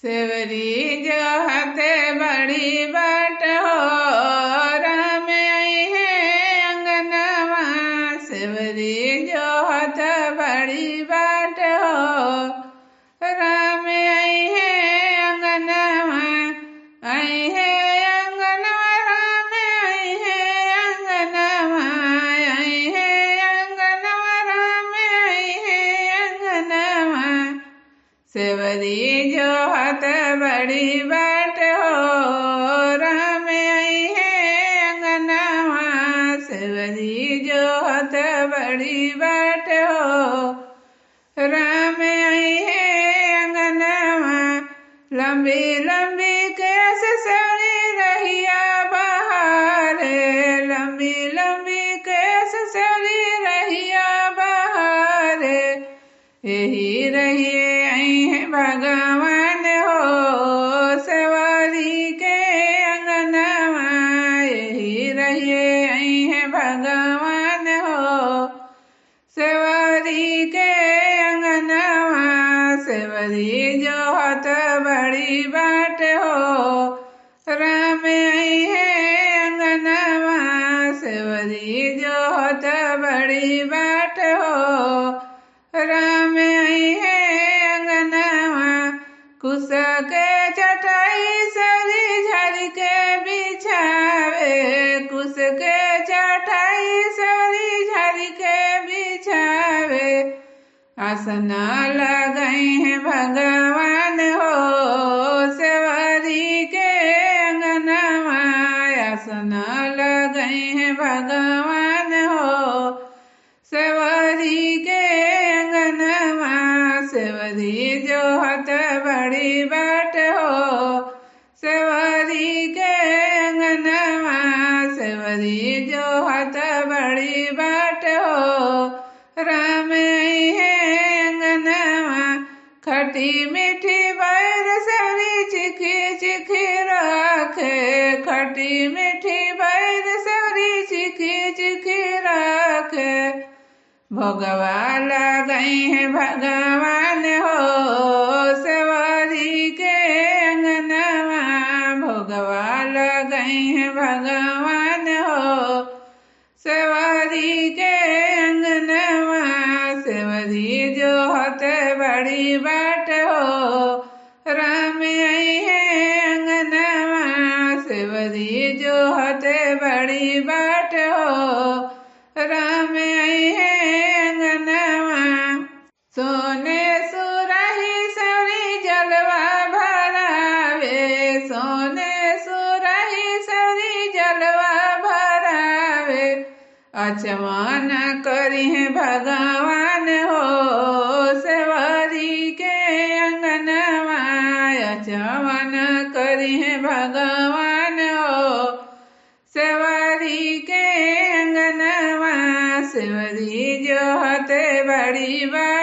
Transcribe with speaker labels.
Speaker 1: सेवरी जो हते बड़ी बाट हो राम आई है अंगनवा। सेवरी जो हत बड़ी बाट हो राम आई है अंगनवा। आई है अंगनवा राम आई है अंगनवा। आई है अंगनवा राम आई है अंगनवा। सेवरी जो हत बड़ी बाट हो राम आई है अंगनवा। सेवरी जो हत बड़ी बाट हो राम आई है अंगनवा। लंबी लंबी केस सेवरी रहिया बहारे। लंबी लंबी केस सेवरी रहिया बहारे। यही रहिए आई है भगवान हो सेवरी के अंगनवा। यही रहिए आई है भगवान हो सेवरी के अंगनवा। सेवरी जो हत बड़ी बाट हो राम आई है अंगनवा। सेवरी जो हत बड़ी बाट हो राम आई है अंगनवा। कुश के चटाई सेवरी झर के बिछावे। कुश के चटाई सेवरी झर के बिछावे। आसन लगाई है भगवान हो सेवरी के अंगनवा। आसन लगाई है भगवान हो सेवरी के अंगनवा। सेवरी जो हत बड़ी बाट हो सेवरी के अंगनवा। सेवरी जो हत बड़ी बाट हो राम आई है अंगनवा। खटी मीठी बैर सेवरी चिखी चिखी राखे। खटी मीठी बैर सेवरी चिखी चिखी राखे। भोगवा लगाई है भगवान हो सेवरी के अंगनवा। भोगवा लगाई है भगवान हो सेवरी के अंगनवा। सेवरी जो हत बड़ी बाट हो राम आई है अंगनवा। सेवरी जो हत बड़ी बाट हो राम आई है अंगनवा। सोने सुराही सेवरी जलवा भरावे। सोने सुराही सेवरी जलवा भरावे। अचमान करी है भगवान हो सेवरी के अंगनवा। अचमान करी है भगवान हो सेवरी के अंगनवा। सेवरी जो हत बड़ी बाट